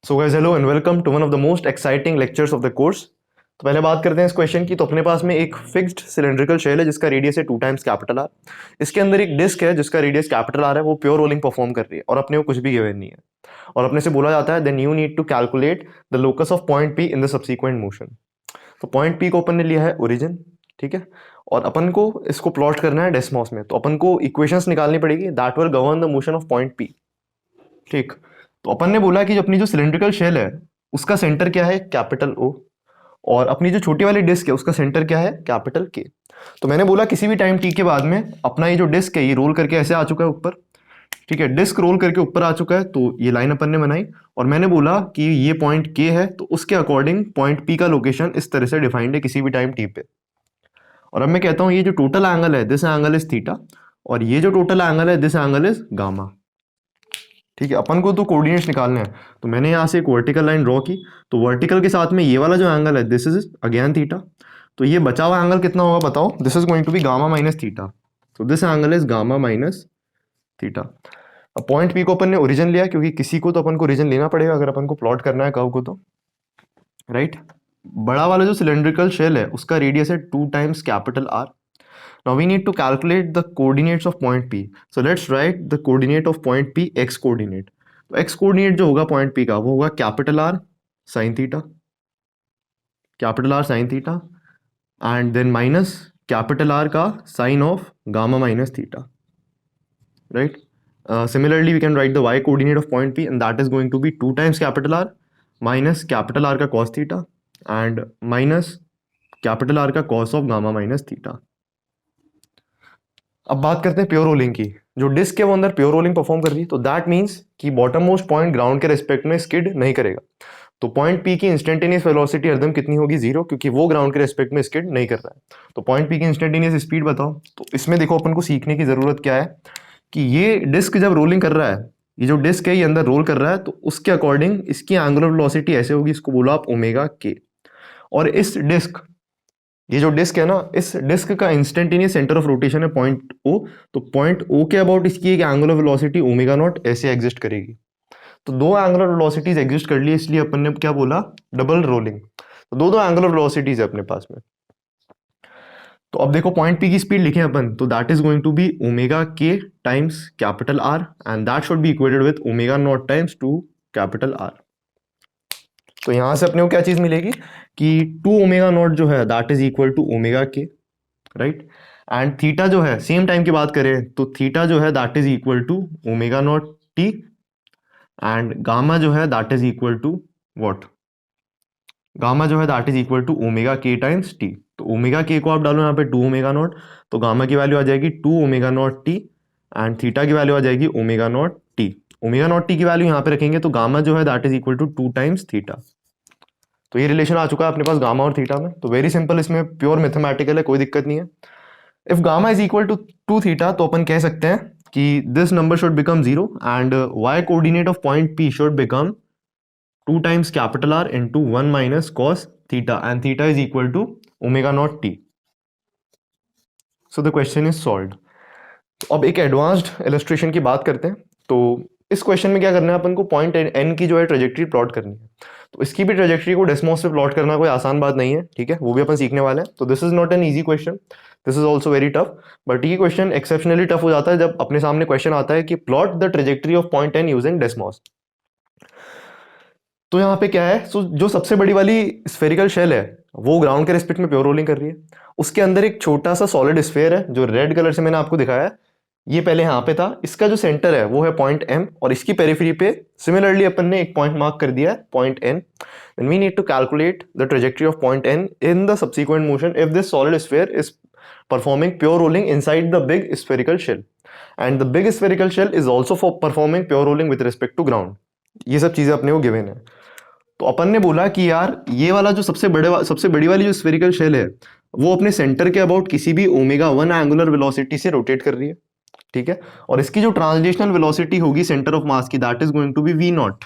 So guys hello and welcome to one of the most exciting lectures of the course. तो पहले बात करते हैं इस क्वेश्चन की। तो अपने पास में एक फिक्स्ड सिलेंड्रिकल शेल है जिसका रेडियस है 2 टाइम्स कैपिटल आर। इसके अंदर एक डिस्क है जिसका रेडियस कैपिटल आर है, वो प्योर रोलिंग परफॉर्म कर रही है और अपने को कुछ भी गिवन नहीं है। और अपने से बोला जाता है then you need to calculate the locus of point P in the subsequent motion. तो पॉइंट पी को अपन ने लिया है ओरिजिन, ठीक है, और अपन को इसको प्लॉट करना है डेस्मॉस में। तो अपन को इक्वेशंस निकालनी पड़ेगी that will govern the motion of point P. ठीक। तो अपन ने बोला कि जो अपनी जो सिलेंड्रिकल शेल है उसका सेंटर क्या है, कैपिटल ओ, और अपनी जो छोटी वाली डिस्क है उसका सेंटर क्या है, कैपिटल के। तो मैंने बोला किसी भी टाइम टी के बाद में अपना ये जो डिस्क है ये रोल करके ऐसे आ चुका है ऊपर, ठीक है, डिस्क रोल करके ऊपर आ चुका है। तो ये लाइन अपन ने बनाई और मैंने बोला कि ये पॉइंट के है, तो उसके अकॉर्डिंग पॉइंट पी का लोकेशन इस तरह से डिफाइंड है किसी भी टाइम टी पे। और अब मैं कहता हूँ ये जो टोटल एंगल है दिस एंगल इज थीटा, और ये जो टोटल एंगल है दिस एंगल इज गामा। ठीक है, अपन को तो कोऑर्डिनेट्स निकालने हैं। तो मैंने यहाँ से एक वर्टिकल लाइन ड्रॉ की, तो वर्टिकल के साथ में ये वाला जो एंगल है दिस इज अगेन थीटा। तो ये बचा हुआ एंगल कितना होगा बताओ, this is going to be gamma minus theta. तो this angle is gamma minus theta. अब पॉइंट पी को अपन ने ओरिजिन लिया क्योंकि किसी को तो अपन को ओरिजिन लेना पड़ेगा अगर अपन को प्लॉट करना है कर्व को, तो राइट। बड़ा वाला जो सिलेंड्रिकल शेल है उसका रेडियस है 2 times capital are. Now we need to calculate the coordinates of point P. So let's write the coordinate of point P, x coordinate. तो x coordinate जो होगा point P का वो होगा capital R sin theta, capital R sin theta, and then minus capital R का sine of gamma minus theta, right. Similarly we can write the y coordinate of point P and that is going to be 2 times capital R minus capital R का cos theta and minus capital R का cos of gamma minus theta. अब बात करते हैं pure rolling की। जो disc है वो अंदर प्योर रोलिंग परफॉर्म कर रही है, तो दैट मींस कि बॉटम मोस्ट पॉइंट ग्राउंड के रिस्पेक्ट में स्किड नहीं करेगा। तो पॉइंट पी की इंस्टेंटेनियस वेलोसिटी हरदम कितनी होगी, जीरो, क्योंकि वो ग्राउंड के रिस्पेक्ट में स्किड नहीं कर रहा है। तो पॉइंट पी की इंस्टेंटेनियस स्पीड बताओ। तो इसमें देखो अपन को सीखने की जरूरत क्या है कि ये डिस्क जब रोलिंग कर रहा है, ये जो डिस्क है ये अंदर रोल कर रहा है, तो उसके अकॉर्डिंग इसकी एंगुलर वेलोसिटी ऐसे होगी, इसको बोलो आप ओमेगा के। और इस डिस्क, ये जो डिस्क है ना, इस डिस्क का इंस्टेंटेनियस सेंटर ऑफ रोटेशन है पॉइंट ओ। तो पॉइंट ओ के अबाउट इसकी एक एंगुलर वेलोसिटी ओमेगा नॉट ऐसे एग्जिस्ट करेगी। तो दो एंगुलर वेलोसिटीज एग्जिस्ट कर ली, इसलिए अपन ने क्या बोला, डबल रोलिंग। तो दो दो एंगुलर वेलोसिटीज है अपने पास में। तो अब देखो पॉइंट पी की स्पीड लिखें अपन, तो that is going to be omega के times capital R and that should be equated with omega naught times 2 capital R. तो यहां से अपने को क्या चीज मिलेगी कि 2 ओमेगा नॉट जो है that is equal to omega K, right. And theta जो है सेम टाइम की बात करें तो थीटा जो है that is equal to omega naught T, and gamma जो है that is equal to what, gamma जो है that is equal to omega के टाइम्स टी। तो ओमेगा के को आप डालो यहाँ पे 2 ओमेगा नॉट, तो गामा की वैल्यू आ जाएगी 2 omega naught T, and theta की वैल्यू आ जाएगी omega naught T. Omega naught T की वैल्यू यहाँ पे रखेंगे तो गामा जो है that is equal to 2 times theta. तो ये रिलेशन आ चुका है अपने पास गामा और थीटा में। तो वेरी सिंपल, इसमें प्योर मैथमेटिकल है, कोई दिक्कत नहीं है। If gamma is equal to 2 theta तो अपन कह सकते हैं कि this number should become zero and Y coordinate of point P should become 2 times capital R into 1 minus cos theta and theta is equal to omega naught T. So the question is solved. तो अब एक advanced illustration की बात करते हैं। तो इस question में क्या करना है अपन को, पॉइंट एन की जो है ट्रेजेक्ट्री प्लॉट करनी है। तो इसकी भी ट्रेजेक्ट्री को डेस्मॉस से प्लॉट करना कोई आसान बात नहीं है, ठीक है, वो भी अपन सीखने वाले हैं। तो this is not an easy question, this is also very tough, but ये क्वेश्चन एक्सेप्शनली टफ हो जाता है जब अपने सामने क्वेश्चन आता है कि plot the trajectory of point N using Desmos. तो यहाँ पे क्या है, सो जो सबसे बड़ी वाली स्फेरिकल शेल है वो ग्राउंड के रिस्पेक्ट में प्योर रोलिंग कर रही है। उसके अंदर एक छोटा सा सॉलिड स्फेयर है जो रेड कलर से मैंने आपको दिखाया है, ये पहले यहाँ पे था। इसका जो सेंटर है वो है पॉइंट एम, और इसकी पेरिफेरी पे सिमिलरली अपन ने एक पॉइंट मार्क कर दिया है point N. Then we need to calculate the trajectory of point N in the subsequent motion if this solid sphere is performing pure rolling inside the big spherical shell and the big spherical shell is also for performing pure rolling with respect to ground। ये सब चीजें अपने को given है। तो अपन ने बोला कि यार ये वाला जो सबसे बड़ी वाली जो स्फेरिकल शेल है वो अपने सेंटर के अबाउट किसी भी ओमेगा 1 एंगुलर वेलोसिटी से रोटेट कर रही है, ठीक है। और इसकी जो ट्रांसलेशनल वेलोसिटी होगी सेंटर ऑफ मास की that is going to be we naught.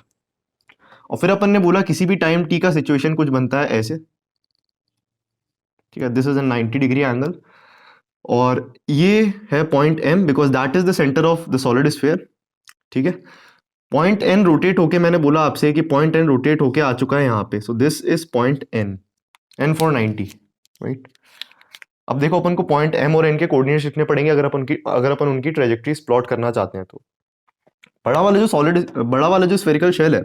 और फिर अपन ने बोला किसी भी टाइम टी का सिचुएशन कुछ बनता है ऐसे, ठीक है, this is an 90 degree angle, और ये है point M because that is the centre of the solid sphere, ठीक है। पॉइंट एन रोटेट होके, मैंने बोला आपसे कि पॉइंट एन रोटेट होके आ चुका है यहाँ पे, so this is point N, N for 90, right. अब देखो अपन को पॉइंट एम और एन के कोऑर्डिनेट्स लिखने पड़ेंगे अगर अपन उनकी ट्रेजेक्टरीज प्लॉट करना चाहते हैं। तो बड़ा वाला जो स्फेरिकल शेल है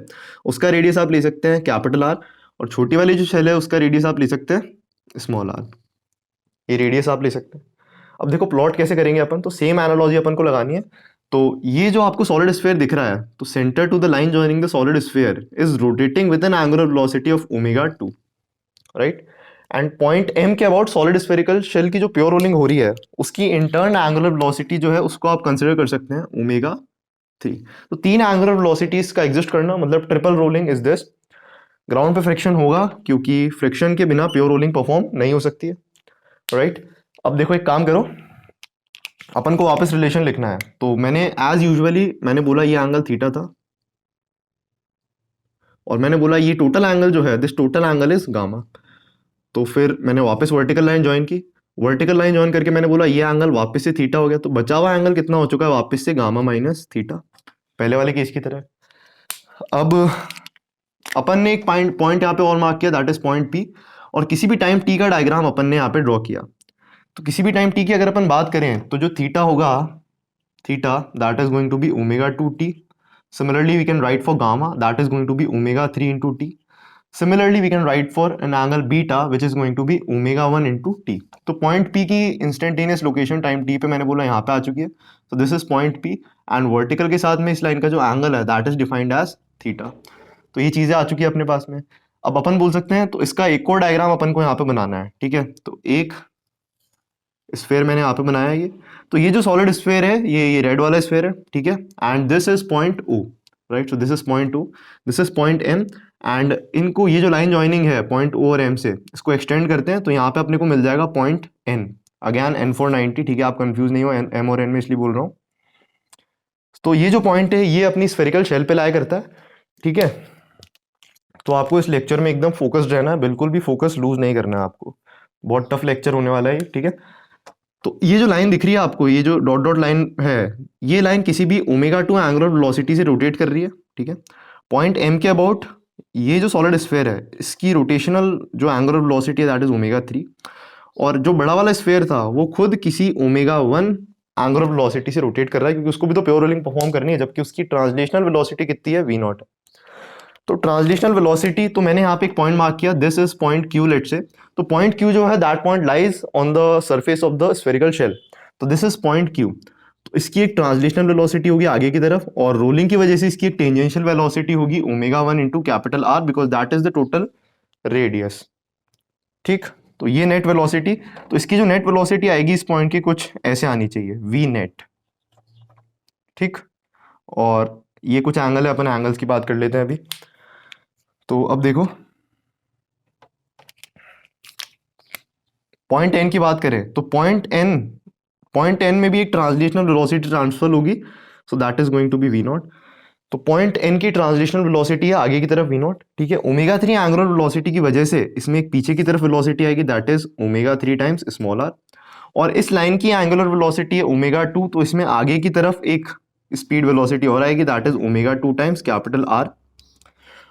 उसका रेडियस आप ले सकते हैं कैपिटल आर, और छोटी वाली जो शेल है उसका रेडियस आप ले सकते हैं स्मॉल आर। ये रेडियस आप ले सकते हैं। अब देखो प्लॉट कैसे करेंगे अपन, तो सेम एनालॉजी अपन को लगानी है। तो ये जो आपको सॉलिड स्फीयर दिख रहा है, तो centre to the line joining the solid sphere is rotating with an angular velocity of omega 2, right. And point M के अबाउट सॉलिड स्फेरिकल शेल की जो प्योर रोलिंग हो रही है उसकी इंटर्न एंगुलर वेलोसिटी जो है उसको आप कंसिडर कर सकते हैं ओमेगा 3। तो तीन एंगुलर वेलोसिटीज का एग्जिस्ट करना मतलब triple rolling is this. Ground पे फ्रिक्शन होगा क्योंकि फ्रिक्शन के बिना प्योर रोलिंग परफॉर्म नहीं हो सकती है, राइट। अब देखो एक काम करो, अपन को वापस रिलेशन लिखना है। तो मैंने एज यूजुअली मैंने बोला ये एंगल थीटा था, और मैंने बोला ये टोटल एंगल जो है this total angle is gamma. तो फिर मैंने वापस वर्टिकल लाइन ज्वाइन की, वर्टिकल लाइन ज्वाइन करके मैंने बोला ये एंगल वापस से थीटा हो गया। तो बचा हुआ एंगल कितना हो चुका है वापस से गामा माइनस थीटा, पहले वाले केस की तरह। अब अपन ने एक पॉइंट यहाँ पे और मार्क किया, दैट इज पॉइंट पी, और किसी भी टाइम टी का डायग्राम अपन ने यहाँ पे ड्रॉ किया। तो किसी भी टाइम टी की अगर अपन बात करें तो जो थीटा होगा, theta that is going to be omega 2t। Similarly, we can write for gamma that is going to be omega 3 into t. Similarly, we can write for an angle beta which is going to be omega 1 into t. तो point P की instantaneous location time t पे मैंने बोला यहाँ पे आ चुकी है। So this is point P and vertical के साथ में इस लाइन का जो angle है that is defined as theta। तो ये चीज़ें आ चुकी है अपने पास में। अब अपन बोल सकते हैं तो इसका एक और डायग्राम अपन को यहाँ पे बनाना है, ठीक है। तो एक स्फेयर मैंने यहाँ पे बनाया है ये। तो ये जो सॉलिड स्फेयर है ये रेड वाला स्फेयर है, ठीक है। And this is point O, right. So this is point O, this is point M. And इनको ये जो लाइन ज्वाइनिंग है पॉइंट ओ और एम से, इसको एक्सटेंड करते हैं तो यहाँ पे अपने को मिल जाएगा point N, again N for 90, ठीक है। आप कंफ्यूज नहीं हो एम और एन में इसलिए बोल रहा हूँ। तो ये जो पॉइंट है ये अपनी स्फेरिकल शेल पे लाया करता है, ठीक है। तो आपको इस लेक्चर में एकदम फोकस्ड रहना है, बिल्कुल भी फोकस लूज नहीं करना है आपको। बहुत टफ लेक्चर होने वाला है ये, ठीक है। तो ये जो लाइन दिख रही है आपको, ये जो डॉट डॉट लाइन है, ये लाइन किसी भी ओमेगा 2 एंगुलर वेलोसिटी से रोटेट कर रही है, ठीक है। पॉइंट एम के अबाउट ये जो सॉलिड स्फेयर है इसकी रोटेशनल जो एंगुलर वेलोसिटी है दैट इज ओमेगा 3, और जो बड़ा वाला स्फेयर था वो खुद किसी ओमेगा 1 एंगुलर वेलोसिटी से रोटेट कर रहा है क्योंकि उसको भी तो प्योर रोलिंग परफॉर्म करनी है, जबकि उसकी ट्रांसलेशनल वेलोसिटी कितनी है v0। तो ट्रांसलेशनल वेलोसिटी, तो मैंने यहाँ पे एक पॉइंट मार्क किया, this is point Q let's say. तो पॉइंट क्यू जो है that point lies on the surface of the spherical shell. तो दिस इज पॉइंट क्यू। तो इसकी एक ट्रांसलेशनल वेलोसिटी होगी आगे की तरफ, और रोलिंग की वजह से इसकी एक टेंजेंशियल वेलोसिटी होगी omega 1 into capital R, because that is the total radius, ठीक। तो ये नेट वेलोसिटी, तो इसकी जो नेट वेलोसिटी आएगी इस पॉइंट की कुछ ऐसे आनी चाहिए वी नेट, ठीक। और ये कुछ एंगल है, अपन एंगल्स की बात कर लेते हैं अभी। तो अब देखो पॉइंट एन की बात करें तो पॉइंट एन में भी एक ट्रांसलेशनल वेलोसिटी ट्रांसफर होगी, so that is going to be we naught. तो पॉइंट एन की ट्रांसलेशनल वेलोसिटी है आगे की तरफ वी नॉट, ठीक है। ओमेगा 3 एंगुलर वेलोसिटी की वजह से इसमें एक पीछे की तरफ वेलोसिटी आएगी that is omega 3 times small R, और इस लाइन की एंगुलर वेलोसिटी है ओमेगा 2, तो इसमें आगे की तरफ एक स्पीड वेलोसिटी और आएगी that is omega 2 times capital are,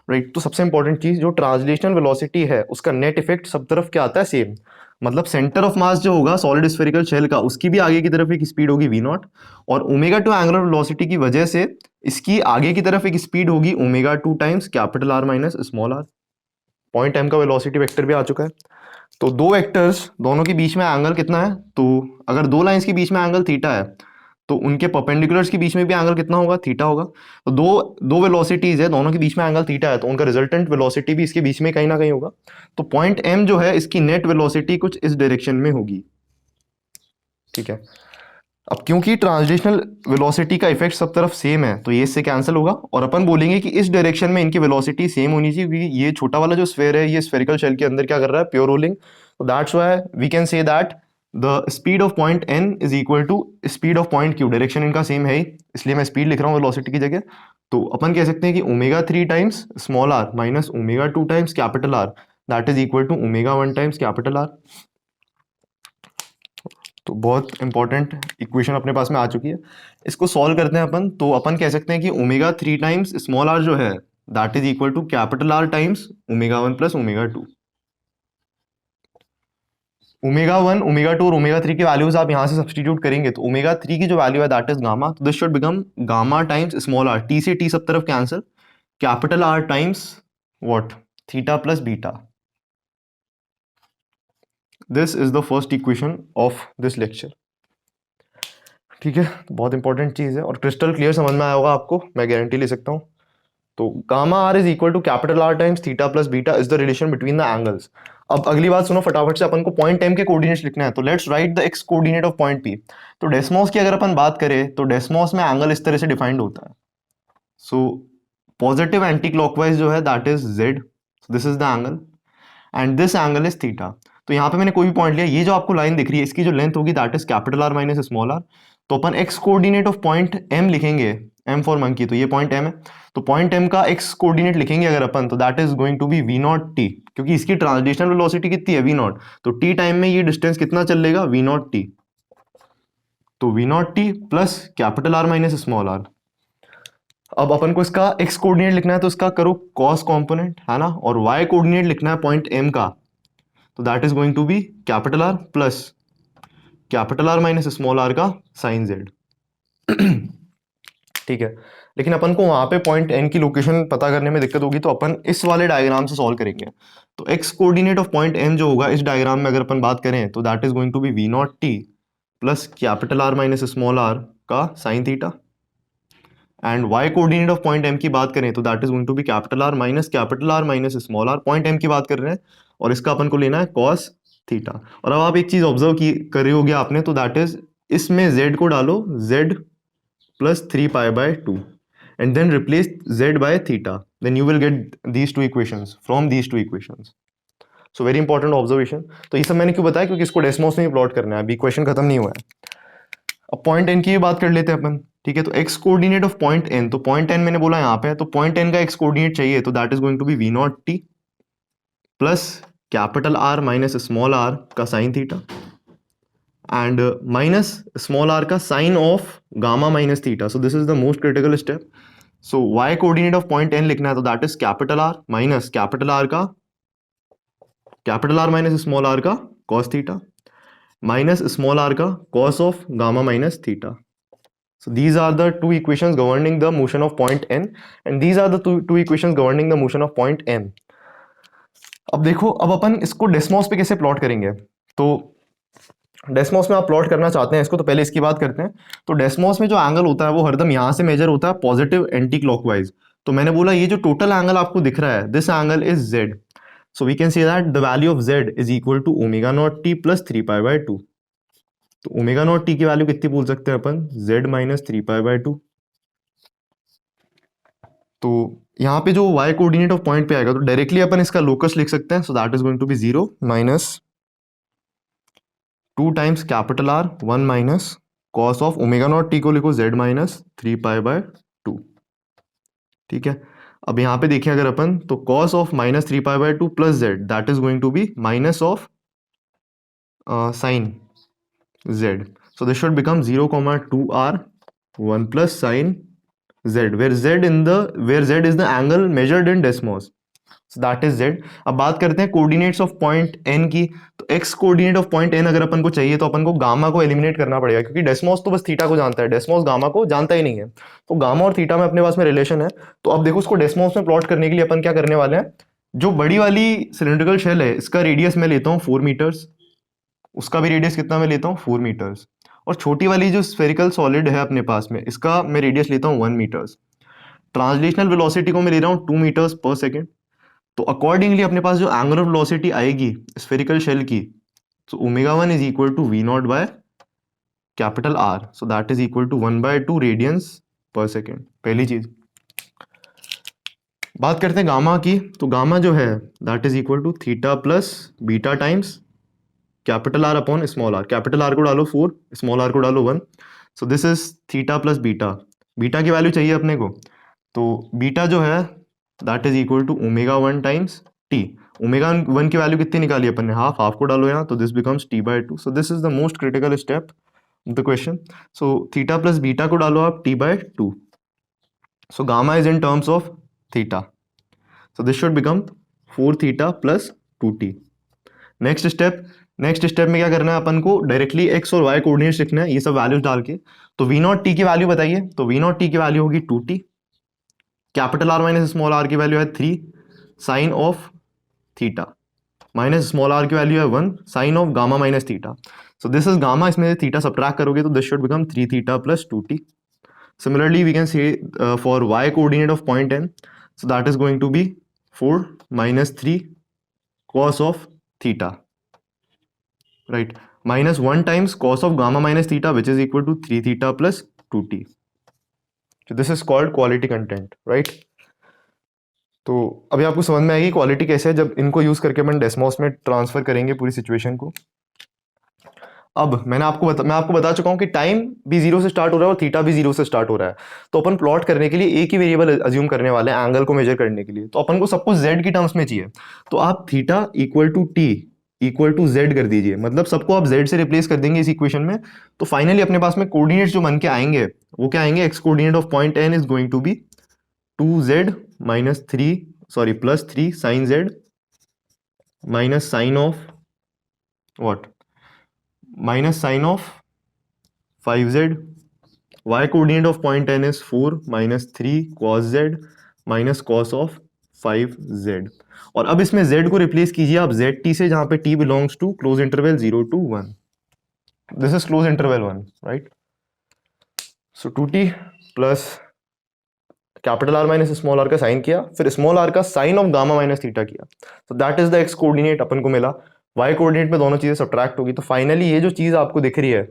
right. तो सबसे इंपॉर्टेंट चीज जो ट्रांसलेशनल वेलोसिटी है उसका नेट इफेक्ट सब तरफ क्या आता है सेम, मतलब सेंटर ऑफ मास जो होगा सॉलिड स्फेरिकल शेल का उसकी भी आगे की तरफ एक स्पीड होगी वी नॉट, और ओमेगा 2 एंगुलर वेलोसिटी की वजह से इसकी आगे की तरफ एक स्पीड होगी omega 2 times capital R minus small R. Point M का वेलोसिटी वेक्टर भी आ चुका है। तो दो वेक्टर्स दोनों के बीच में एंगल कितना है, तो अगर दो लाइंस के बीच में एंगल थीटा है तो उनके परपेंडिकुलर्स के बीच में भी एंगल कितना होगा, थीटा होगा। तो दो वेलोसिटीज है, दोनों के बीच में एंगल थीटा है, तो उनका रिजल्टेंट वेलोसिटी भी इसके बीच में कहीं ना कहीं होगा। तो पॉइंट एम जो है इसकी नेट वेलोसिटी कुछ इस डायरेक्शन में होगी, ठीक है। अब क्योंकि ट्रांसलेशनल वेलोसिटी का इफेक्ट सब तरफ सेम है तो ये इससे कैंसिल होगा, और अपन बोलेंगे कि इस डायरेक्शन में इनकी वेलोसिटी सेम होनी चाहिए क्योंकि ये छोटा वाला जो स्फेयर है ये स्फेरिकल शेल के अंदर क्या कर रहा है, प्योर रोलिंग। तो that's why we can say that the speed of point N is equal to speed of point Q. Direction इनका सेम है ही, इसलिए मैं स्पीड लिख रहा हूँ वेलोसिटी की जगह। तो अपन कह सकते हैं कि omega 3 times small R minus omega 2 times capital R that is equal to omega 1 times capital R. तो बहुत इंपॉर्टेंट इक्वेशन अपने पास में आ चुकी है। इसको सॉल्व करते हैं अपन, तो अपन कह सकते हैं कि ओमेगा 3 टाइम्स स्मॉल आर जो है that is equal to capital R times omega 1 plus omega 2। Omega 1, omega 2 और ओमेगा 3 की वैल्यूज आप यहां से सब्सटीट्यूट करेंगे तो ओमेगा 3 की जो वैल्यू है दैट इज गामा, तो this should become gamma times small R, T से टी सब तरफ cancel, capital R times what, theta plus beta. This is the first equation of this lecture. ठीक है, तो बहुत इंपॉर्टेंट चीज है और क्रिस्टल क्लियर समझ में आया होगा आपको, मैं गारंटी ले सकता हूँ। तो gamma R is equal to capital R times theta plus beta is the relation between the angles. अब अगली बात सुनो फटाफट से, अपन को पॉइंट एम के कोऑर्डिनेट्स लिखना है, तो let's write the x coordinate of point P. तो डेस्मोस की अगर अपन बात करें तो डेस्मोस में एंगल इस तरह से डिफाइंड होता है। सो पॉजिटिव एंटी क्लॉकवाइज जो है that is Z, this is the angle and this angle is theta. तो यहाँ पे मैंने कोई भी पॉइंट लिया, ये जो आपको लाइन दिख रही है इसकी जो लेंथ होगी that is capital R minus small R. तो अपन X coordinate of point M लिखेंगे, एम फॉर मंकी, तो ये पॉइंट एम है, तो पॉइंट एम का एक्स कोऑर्डिनेट लिखेंगे अगर अपन तो that is going to be we naught T, क्योंकि इसकी ट्रांसलेशनल वेलोसिटी कितनी है वी नॉट, तो टी टाइम में ये डिस्टेंस कितना चल लेगा वी नॉट टी, तो V naught T plus capital R minus small R. अब अपन को इसका एक्स कोऑर्डिनेट लिखना है तो इसका करो कॉस कॉम्पोनेंट है ना, और वाई कोऑर्डिनेट लिखना है पॉइंट एम का, तो that is going to be capital R plus capital R minus small are का साइन जेड। ठीक है, लेकिन अपन को वहां पे पॉइंट एन की लोकेशन पता करने में दिक्कत होगी, तो अपन इस वाले डायग्राम से सॉल्व करेंगे। तो x coordinate of point M जो होगा इस डायग्राम में अगर अपन बात करें तो that is going to be we naught T plus capital R minus small are का sine theta, and Y coordinate of point M की बात करें तो that is going to be capital R minus small R, point M की बात कर रहे हैं और इसका अपन को लेना है कॉस थीटा। और अब आप एक चीज ऑब्जर्व की कर रही होगी आपने, तो दैट इज इसमें z को डालो z plus 3 pi by 2 and then replace z by theta, then you will get these two equations from these two equations. So very important observation. तो ये सब मैंने क्यों बताया, क्योंकि इसको डेस्मोस में ही प्लॉट करना है, अभी इक्वेशन खत्म नहीं हुआ है। अब पॉइंट एन की भी बात कर लेते हैं अपन। ठीक है, तो x coordinate of point N, तो पॉइंट एन मैंने बोला यहाँ पे है, तो पॉइंट एन का एक्स कोऑर्डिनेट चाहिए तो that is going to be we naught T plus capital R minus small are का sine theta and minus small are का sine of gamma minus theta. So this is the most critical step. So y coordinate of point N लिखना है तो that is capital R minus capital R minus small are का cos theta minus small are का cos of gamma minus theta. So these are the two equations governing the motion of point n and these are the two equations governing the motion of point m. अब देखो, अब अपन इसको Desmos पे कैसे plot करेंगे। तो Desmos में आप प्लॉट करना चाहते हैं इसको, तो पहले इसकी बात करते हैं। तो डेस्मोस में जो एंगल होता है वो हरदम यहाँ से मेजर होता है पॉजिटिव एंटी क्लॉकवाइज। तो मैंने बोला ये जो टोटल एंगल आपको दिख रहा है this angle is Z, so we can say that the value of Z is equal to omega naught T plus 3 pi by 2। तो ओमेगा नॉट टी की वैल्यू कितनी बोल सकते हैं अपन, z माइनस 3 पाई बाय 2। तो यहाँ पे जो y कोऑर्डिनेट ऑफ पॉइंट पे आएगा तो डायरेक्टली अपन इसका लोकस लिख सकते हैं, so that is going to be 0 minus 2 times capital R 1 minus cos of omega naught T को लिखो z माइनस 3 पाई बाय 2। ठीक है, अब यहाँ पे देखिए अगर अपन तो cos of minus 3 pi by 2 plus Z that is going to be minus of sine z. So this should become 0, 2r 1 plus sine z, where z is the angle measured in desmos. So that is z. अब बात करते हैं coordinates of point n की। तो x coordinate of point n अगर अपन को चाहिए तो अपन को गामा को एलिमिनेट करना पड़ेगा, क्योंकि डेस्मोस तो बस थीटा को जानता है, डेस्मोस गामा को जानता ही नहीं है। तो गामा और थीटा में अपने पास में रिलेशन है। तो अब देखो उसको डेस्मोस में प्लॉट करने के लिए अपन क्या करने वाले हैं, जो बड़ी वाली सिलेंड्रिकल शेल है इसका रेडियस मैं लेता हूँ 4 मीटर्स, उसका भी रेडियस कितना मैं लेता हूँ 4 मीटर्स, और छोटी वाली जो स्फेरिकल सॉलिड है अपने पास में इसका मैं रेडियस लेता हूँ 1 मीटर्स। ट्रांसलेशनल वेलोसिटी को मैं ले रहा हूँ 2 मीटर्स पर सेकेंड। तो अकॉर्डिंगली अपने पास जो एंगुलर वेलोसिटी आएगी स्फेरिकल शेल की, तो omega 1 is equal to V naught by capital R, so that is equal to 1/2 radians per second. पहली चीज। बात करते हैं गामा की, तो गामा जो है that is equal to theta plus beta times capital R upon small R. Capital R को डालो 4, स्मॉल आर को डालो 1, so this is theta plus beta. Beta की वैल्यू चाहिए अपने को, तो बीटा जो है that is equal to omega 1 times T. Omega 1 की वैल्यू कितनी निकाली अपन ने, हाफ, हाफ को डालो यहाँ, तो this becomes T by 2। So this is the most critical step of the question. So theta plus beta को डालो आप T by 2। So gamma is in terms of theta, so this should become 4 theta plus 2t। Next step में क्या करना है अपन को, directly x और y कोऑर्डिनेट्स लिखना है, ये सब वैल्यूज डाल के। तो v नॉट t की वैल्यू बताइए, तो v नॉट t की वैल्यू होगी 2t, capital R minus small r की वैल्यू है 3 sine of theta, minus small r की वैल्यू है 1 sine of gamma minus theta. So this is gamma, इसमें से थीटा सब्ट्रैक्ट करोगे तो this should become 3 theta plus 2t। Similarly, we can say for y coordinate of point n, so that is going to be 4 minus 3 cos of theta, right? Minus 1 times cos of gamma minus theta, which is equal to 3 theta plus 2t. So this is called quality content, right? तो अभी आपको समझ में आएगी quality कैसे है जब इनको यूज करके अपन डेस्मॉस में ट्रांसफर करेंगे पूरी सिचुएशन को। अब मैं आपको बता चुका हूं कि टाइम भी जीरो से स्टार्ट हो रहा है और थीटा भी जीरो से स्टार्ट हो रहा है। तो अपन प्लॉट करने के लिए एक ही वेरिएबल अज्यूम करने वाले हैं एंगल को मेजर करने के लिए, तो अपन को सब कुछ जेड की टर्म्स में चाहिए। तो आप theta equal to T equal to Z कर दीजिए, मतलब सबको आप जेड से रिप्लेस कर देंगे इस इक्वेशन में। तो फाइनली अपने पास में कोऑर्डिनेट्स जो बन के आएंगे वो क्या आएंगे, X coordinate of point N is going to be 2z minus 3 sorry plus 3 sine Z minus sine of what, minus sine of 5z, y coordinate of point n is 4 minus 3 cos z minus cos of 5z। और अब इसमें z को replace कीजिए आप zt से, जहां पे t belongs to close interval 0 to 1, this is close interval 1, right? so 2t plus capital R minus small r का साइन किया, फिर स्मॉल r का sine of gamma minus theta किया, तो that is the x coordinate अपन को मिला। y coordinate में दोनों चीजें सब्ट्रैक्ट होगी, तो फाइनली ये जो चीज आपको दिख रही है,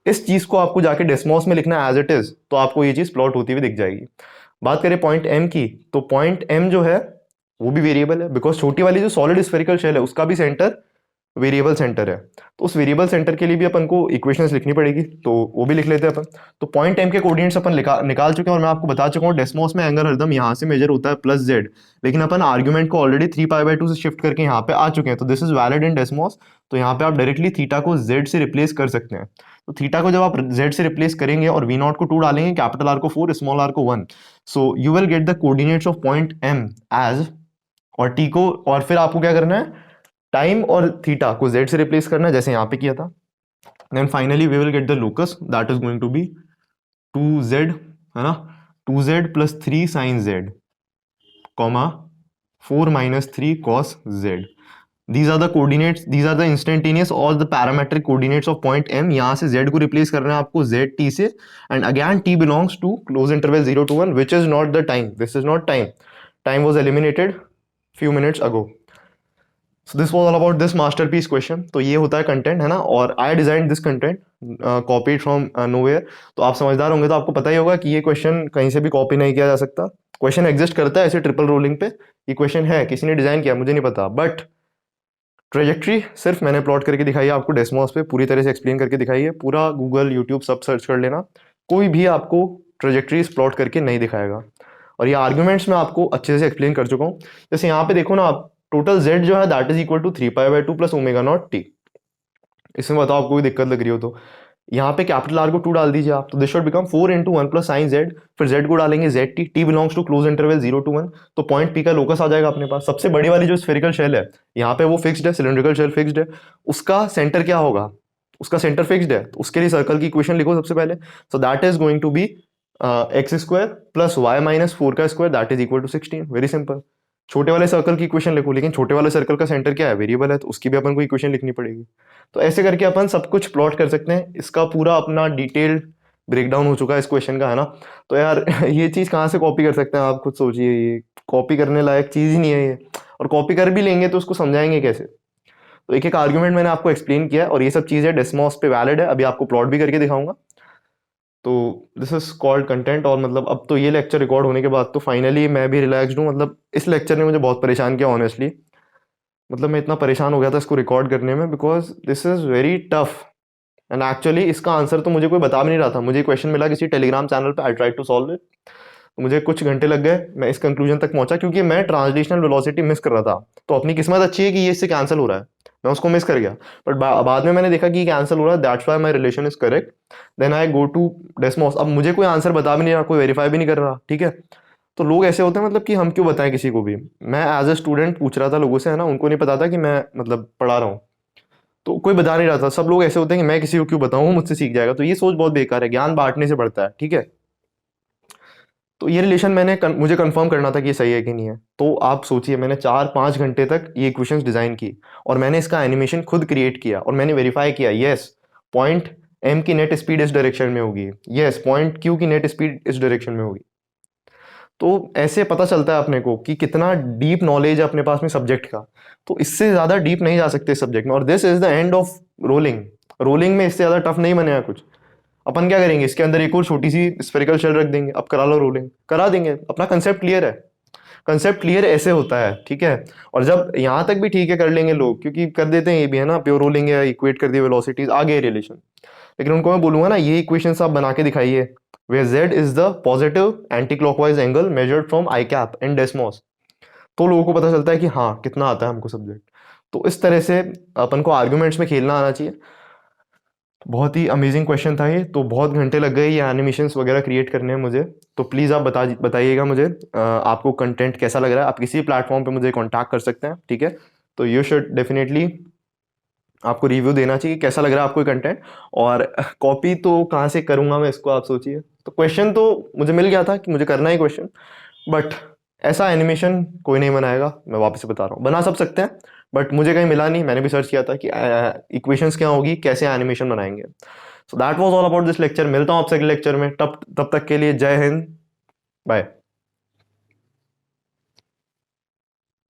इस चीज को आपको जाके डेस्मॉस में लिखना है एज इट इज, तो आपको ये चीज प्लॉट होती हुई दिख जाएगी। बात करें पॉइंट m की, तो पॉइंट m जो है वो भी वेरिएबल है, बिकॉज छोटी वाली जो सॉलिड स्फेरिकल शेल है उसका भी सेंटर वेरिएबल सेंटर है, तो उस वेरिएबल सेंटर के लिए भी अपन को इक्वेशंस लिखनी पड़ेगी, तो वो भी लिख लेते हैं अपन। तो पॉइंट m के कोऑर्डिनेट्स अपन निकाल चुके हैं, और मैं आपको बता चुका हूँ डेस्मॉस में एंगल हरदम यहाँ से मेजर होता है प्लस z, लेकिन अपन आर्ग्यूमेंट को ऑलरेडी 3π/2 से शिफ्ट करके यहाँ पे आ चुके हैं, तो this is valid in Desmos. तो यहाँ पे आप डायरेक्टली थीटा को z से रिप्लेस कर सकते हैं। तो थीटा को जब आप z से रिप्लेस करेंगे और v नॉट को 2 डालेंगे, कैपिटल R को 4 स्मॉल r को 1, so you will get the coordinates of point m as, और t को, और फिर आपको क्या करना है, टाइम और थीटा को z से रिप्लेस करना है जैसे यहाँ पे किया था। Then finally we will get the locus, that is going to be 2z, है ना, 2z plus 3 sine z comma 4 minus 3 cos z। These are the coordinates, these are the instantaneous or the parametric coordinates of point m। यहाँ से z को replace करना है आपको zt से, and again t belongs to close interval 0 to 1, which is not the time, this is not time, time was eliminated few minutes ago। So this was all about this masterpiece question। तो ये होता है content, है ना, और I designed this content copied from nowhere। तो आप समझदार होंगे तो आपको पता ही होगा कि ये क्वेश्चन कहीं से भी कॉपी नहीं किया जा सकता, क्वेश्चन एग्जिस्ट करता है ऐसे ट्रिपल रोलिंग पे, ये क्वेश्चन है, किसी ने डिजाइन किया मुझे नहीं पता, बट ट्रेजेक्ट्री सिर्फ मैंने प्लॉट करके दिखाई है आपको, डेस्मॉस पे पूरी तरह से एक्सप्लेन करके दिखाई है, पूरा गूगल यूट्यूब सब सर्च कर लेना, कोई भी आपको ट्रेजेक्ट्रीज प्लॉट करके नहीं दिखाएगा। और ये आर्ग्यूमेंट्स मैं आपको अच्छे से एक्सप्लेन कर चुका हूँ। जैसे यहाँ पे देखो ना आप, टोटल z जो है that is equal to 3π/2 plus omega naught t. इसमें बताओ आपको कोई दिक्कत लग रही हो तो यहाँ पे कैपिटल R को 2 डाल दीजिए आप, तो this should become 4 into 1 plus sine z, फिर z को डालेंगे zt, t belongs to close interval 0 to 1, तो पॉइंट p का लोकस आ जाएगा अपने पास। सबसे बड़ी वाली जो स्फेरिकल शेल है यहाँ पे वो फिक्स्ड है, सिलिंड्रिकल शेल फिक्स्ड है, उसका सेंटर क्या होगा, उसका सेंटर फिक्स्ड है, तो उसके लिए सर्कल की इक्वेशन लिखो सबसे पहले। So that is going to be X square plus Y minus 4 का square that is equal to 16। Very simple. छोटे वाले सर्कल की इक्वेशन लिखो, लेकिन छोटे वाले सर्कल का सेंटर क्या है, वेरिएबल है, तो उसकी भी अपन को इक्वेशन लिखनी पड़ेगी। तो ऐसे करके अपन सब कुछ प्लॉट कर सकते हैं। इसका पूरा अपना डिटेल्ड ब्रेकडाउन हो चुका है इस क्वेश्चन का, है ना। तो यार ये चीज़ कहाँ से कॉपी कर सकते हैं आप खुद सोचिए, ये कॉपी करने लायक चीज़ ही नहीं है ये, और कॉपी कर भी लेंगे तो उसको समझाएंगे कैसे। तो एक एक आर्ग्यूमेंट मैंने आपको एक्सप्लेन किया है, और ये सब चीज़ें डेस्मॉस पे वैलिड है, अभी आपको प्लॉट भी करके दिखाऊंगा। तो दिस इज कॉल्ड कंटेंट। और मतलब अब तो ये लेक्चर रिकॉर्ड होने के बाद तो फाइनली मैं भी रिलैक्स्ड हूँ। मतलब इस लेक्चर ने मुझे बहुत परेशान किया ऑनेस्टली, मतलब मैं इतना परेशान हो गया था इसको रिकॉर्ड करने में, because this is very tough. And actually इसका आंसर तो मुझे कोई बता भी नहीं रहा था, मुझे क्वेश्चन मिला किसी टेलीग्राम चैनल पे, I try to solve it. तो मुझे कुछ घंटे लग गए, मैं इस कंक्लूजन तक पहुंचा क्योंकि मैं ट्रांसलेशनल वेलोसिटी मिस कर रहा था। तो अपनी किस्मत अच्छी है कि ये इससे कैंसिल हो रहा है, मैं उसको मिस कर गया। बट बाद में मैंने देखा कि कैंसिल हो रहा है, that's why my relation is correct. Then I go to Desmos. अब मुझे कोई आंसर बता भी नहीं रहा, कोई वेरीफाई भी नहीं कर रहा, ठीक है। तो लोग ऐसे होते हैं मतलब कि हम क्यों बताएं किसी को भी। मैं एज अ स्टूडेंट पूछ रहा था लोगों से, है ना, उनको नहीं पता था कि मैं मतलब पढ़ा रहा हूँ, तो कोई बता नहीं रहा था। सब लोग ऐसे होते हैं कि मैं किसी को क्यों बताऊं, मुझसे सीख जाएगा। तो ये सोच बहुत बेकार है, ज्ञान बांटने से बढ़ता है, ठीक है। तो ये रिलेशन मुझे कंफर्म करना था कि ये सही है कि नहीं है। तो आप सोचिए, मैंने 4-5 घंटे तक ये इक्वेशंस डिजाइन की, और मैंने इसका एनिमेशन खुद क्रिएट किया, और मैंने वेरीफाई किया, यस पॉइंट एम की नेट स्पीड इस डायरेक्शन में होगी, यस पॉइंट क्यू की नेट स्पीड इस डायरेक्शन में होगी। तो ऐसे पता चलता है अपने को कि कितना डीप नॉलेज है अपने पास में सब्जेक्ट का। तो इससे ज्यादा डीप नहीं जा सकते सब्जेक्ट में, और this is the end of rolling. Rolling में इससे ज्यादा टफ नहीं बनेगा कुछ। अपन क्या करेंगे, इसके अंदर एक और छोटी सी स्फेरिकल शेल रख देंगे, अब करा लो रोलिंग, करा देंगे, अपना कंसेप्ट क्लियर है। कंसेप्ट क्लियर ऐसे होता है, ठीक है। और जब यहाँ तक भी ठीक है कर लेंगे लोग, क्योंकि कर देते हैं ये भी, है ना, प्योर रोलिंग है, इक्वेट कर दिए वेलोसिटीज, आ गए रिलेशन। लेकिन उनको मैं बोलूंगा ना, ये इक्वेशन आप बना के दिखाइए, where z is the positive anti-clockwise angle measured from I cap in Desmos, तो लोगों को पता चलता है कि हाँ कितना आता है हमको सब्जेक्ट। तो इस तरह से अपन को आर्ग्यूमेंट्स में खेलना आना चाहिए। बहुत ही अमेजिंग क्वेश्चन था ये। तो बहुत घंटे लग गए ये एनिमेशंस वगैरह क्रिएट करने में मुझे। तो प्लीज़ आप बताइएगा मुझे आपको कंटेंट कैसा लग रहा है। आप किसी प्लेटफॉर्म पे मुझे कॉन्टैक्ट कर सकते हैं, ठीक है। तो यू शुड डेफिनेटली आपको रिव्यू देना चाहिए कैसा लग रहा है आपको कंटेंट। और कॉपी तो कहाँ से करूँगा मैं इसको, आप सोचिए। तो क्वेश्चन तो मुझे मिल गया था कि मुझे करना ही क्वेश्चन, बट ऐसा एनिमेशन कोई नहीं बनाएगा, मैं वापस से बता रहा हूँ। बना सब सकते हैं, बट मुझे कहीं मिला नहीं। मैंने भी सर्च किया था कि इक्वेशंस क्या होगी, कैसे एनिमेशन बनाएंगे। So that was all about this lecture. मिलता हूँ आपसे अगले लेक्चर में, तब तक के लिए जय हिंद, बाय।